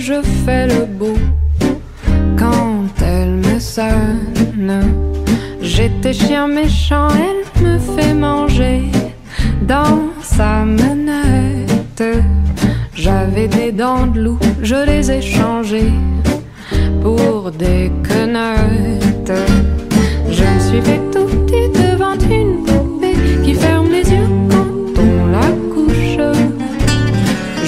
je fais le beau. Quand elle me sonne, j'étais chien méchant, elle me fait manger dans sa menette. J'avais des dents de loup, je les ai changées pour des quenottes. Je me suis fait tout petit devant une poupée qui ferme les yeux quand on la couche.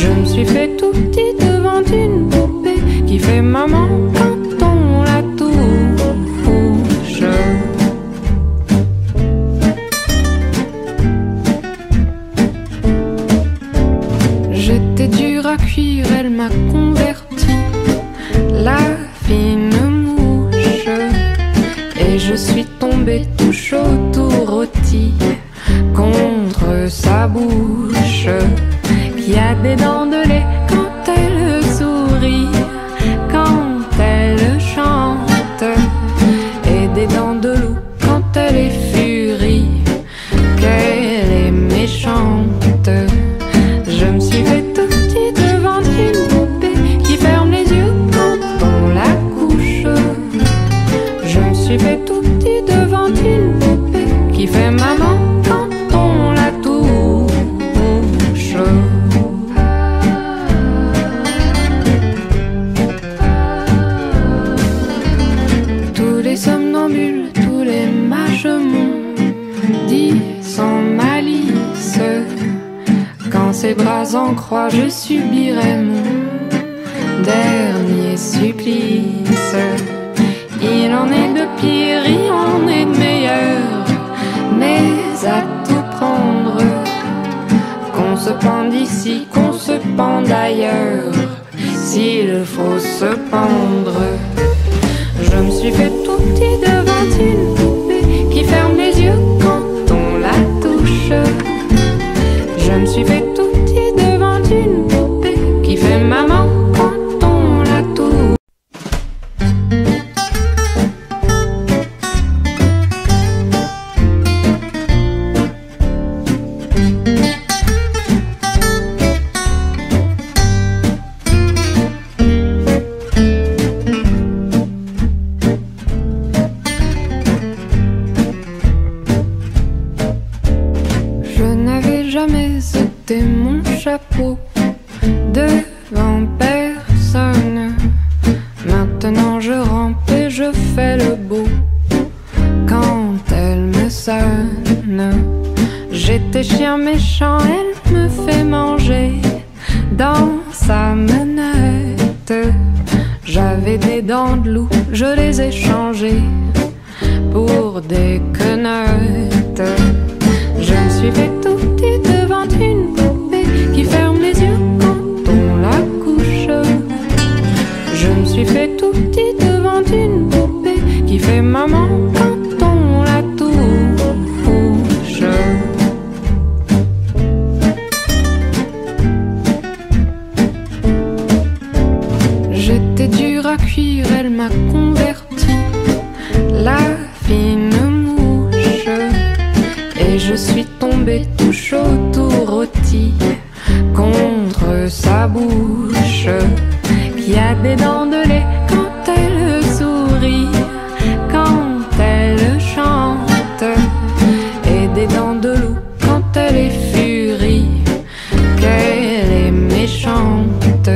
Je me suis fait tout petit devant une poupée qui fait maman quand on la touche. J'étais dur à cuire, elle m'a converti, la fine mouche. Et je suis tombé tout chaud, tout rôti contre sa bouche, qui a des dents de lait quand elle sourit, quand elle chante, et des dents de loup quand elle est furie, qu'elle est méchante. Je me suis fait tout petit devant une poupée qui ferme les yeux quand on la couche. Je me suis fait tout petit devant une poupée qui fait maman quand on la touche. Tous les somnambules, tous les mages m'ont dit sans malice, quand ses bras en croix je subirai mon dernier supplice. Il en est de pire, il en est de meilleur, mais à tout prendre, qu'on se pende ici, qu'on se pende ailleurs, s'il faut se pendre. Je me suis fait tout petit devant une poupée qui ferme les yeux quand on la touche. Je me suis fait tout petit devant une poupée qui fait maman quand on la touche. Je n'avais jamais ôté mon chapeau devant personne. Maintenant je rampe et je fais le beau. Quand elle me sonne, j'étais chien méchant, elle me fait manger dans sa menette. J'avais des dents de loup, je les ai changées pour des quenottes. Je me suis fait tout petit devant une poupée qui ferme les yeux quand on la couche. Je me suis fait tout petit devant une poupée qui fait maman quand on la touche. J'étais dur à cuire, elle m'a converti, la fine mouche. Et je suis tombé tout chaud, tout rôti contre sa bouche, qui a des dents de lait quand elle sourit, quand elle chante, et des dents de loup quand elle est furie, qu'elle est méchante.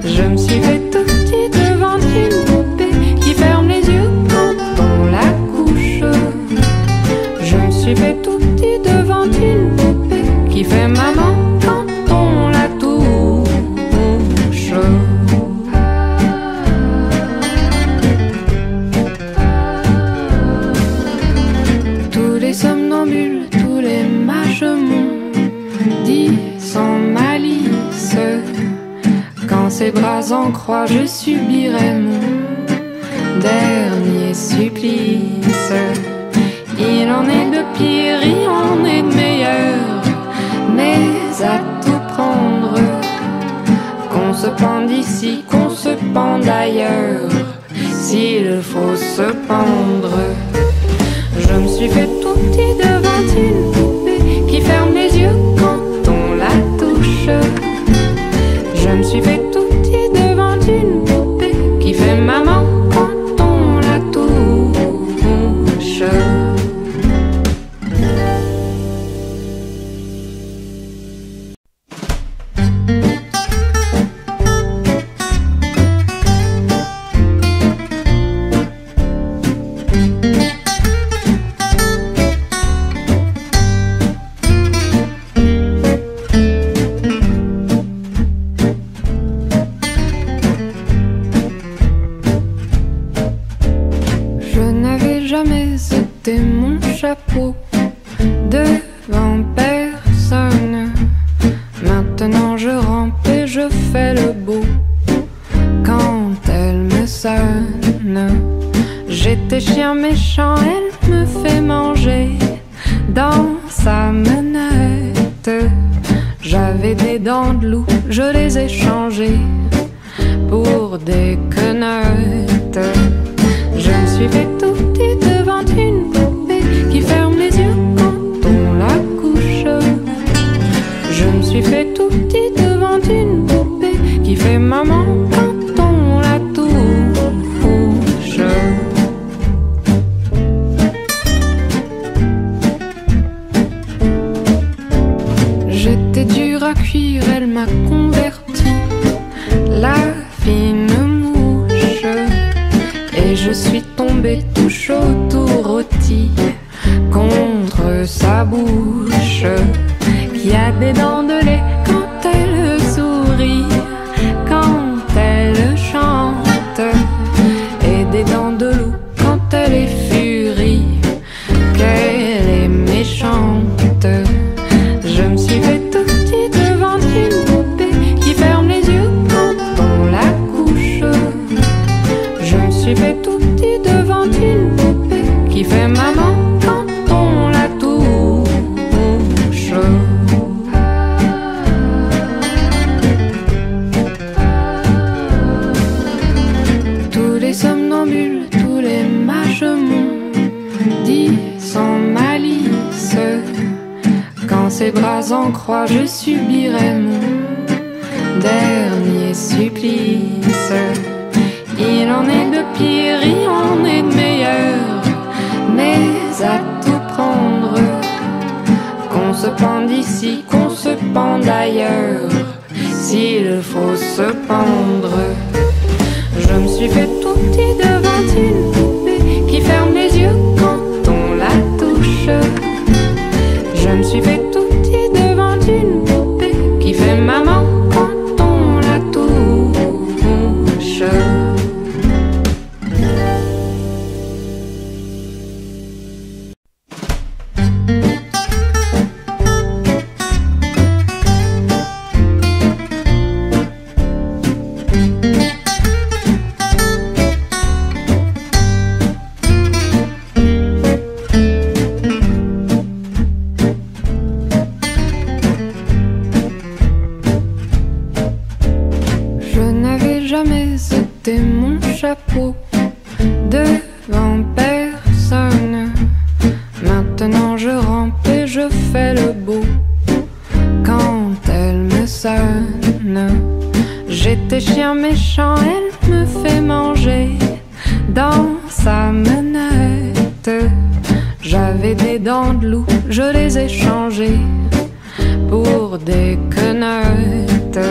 Je me suis fait tout petit devant une poupée qui ferme les yeux quand on la couche. Je me suis fait tout petit devant une poupée qui fait maman quand on la touche. Tous les somnambules, tous les mages m'ont dit sans malice, quand ses bras en croix je subirai mon dernier supplice. Il en est de pire, il en est de meilleur, mais à tout prendre, qu'on se pende ici, qu'on se pende ailleurs, s'il faut se pendre. Je me suis fait tout petit devant une poupée qui ferme les yeux quand on la touche. Je me suis fait tout petit devant je rampe et je fais le beau. Quand elle me sonne, j'étais chien méchant, elle me fait manger dans sa menette. J'avais des dents de loup, je les ai changées pour des quenottes. Je me suis fait tout petit devant une poupée qui ferme les yeux quand on la couche. Je me suis fait tout petit devant une poupée qui fait maman quand on la touche. J'étais dur à cuire, elle m'a converti, la fine mouche. Et je suis tombé tout chaud, tout rôti contre sa bouche, qui a des dents de lait quand elle sourit, quand elle chante, et des dents de loup quand elle est furie, qu'elle est méchante. Je me suis fait tout petit devant une poupée qui ferme les yeux quand on la couche. Je me suis fait tout petit devant une poupée qui fait maman quand on la touche. Tous les somnambules, tous les mages m'ont dit sans malice, quand ses bras en croix je subirai mon dernier supplice. Il en est de pire, il en est de meilleur, mais à tout prendre, qu'on se pende ici, qu'on se pende ailleurs, s'il faut se pendre. Je me suis fait tout petit devant une poupée qui ferme les yeux quand on la touche. Je me suis fait tout petit devant une poupée qui fait maman quand on la touche. C'était mon chapeau devant personne. Maintenant je rampe et je fais le beau. Quand elle me sonne, j'étais chien méchant, elle me fait manger dans sa menette. J'avais des dents de loup, je les ai changées pour des quenottes.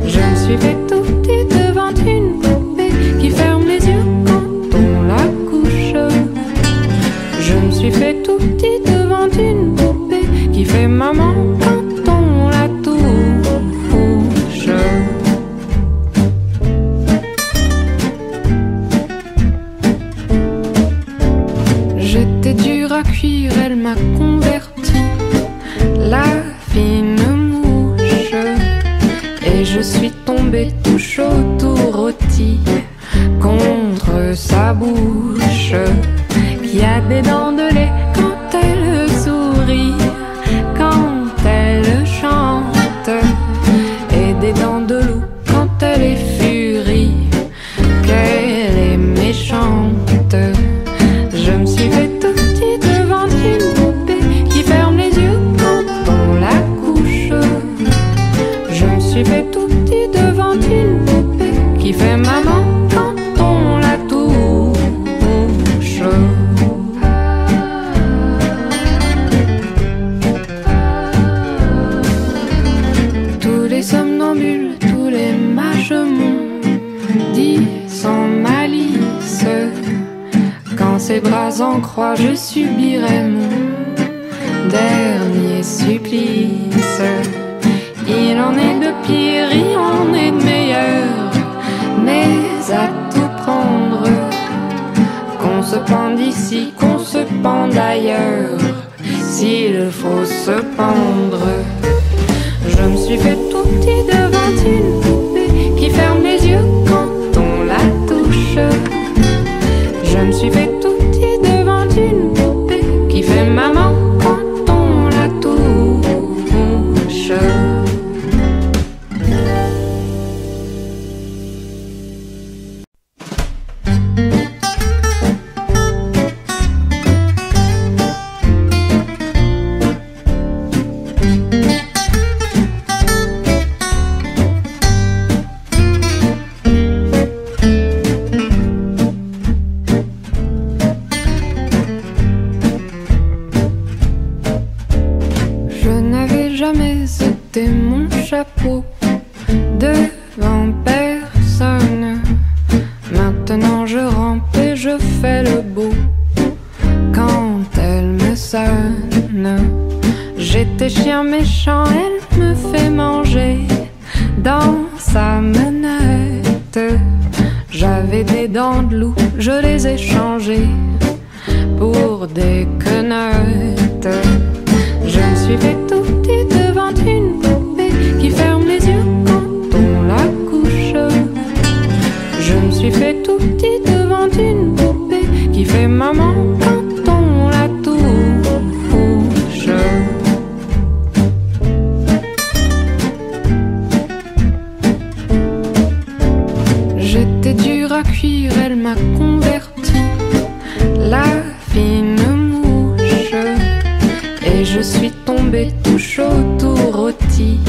Je me suis fait tout petit devant une poupée qui ferme les yeux quand on la couche. Je me suis fait tout petit devant une poupée qui fait maman quand on la touche. J'étais dur à cuire, elle m'a converti, la fine mouche. Et je suis tombé tout chaud, tout rôti contre sa bouche, qui a des dents de lait quand elle sourit, quand elle chante, et des dents de loup quand elle est furie, qu'elle est méchante. Je me suis fait tout petit devant une poupée qui ferme les yeux quand on la couche. Je me suis fait tout petit devant une poupée qui fait maman quand on la touche. Tous les somnambules, tous les mages m'ont dit sans malice, quand ses bras en croix je subirai mon dernier supplice. Il en est de pire, il en est de meilleur, mais à tout prendre, qu'on se pende ici, qu'on se pende ailleurs, s'il faut se pendre. Je me suis fait tout petit je les ai changés pour des quenottes. Je me suis fait tout petit devant une poupée qui ferme les yeux quand on la couche. Je me suis fait tout petit devant une poupée qui fait maman quand on la touche. J'étais dure à cuire, elle m'a converti, la fine mouche. Et je suis tombée tout chaud, tout rôti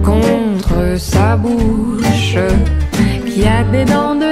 contre sa bouche, qui a des dents de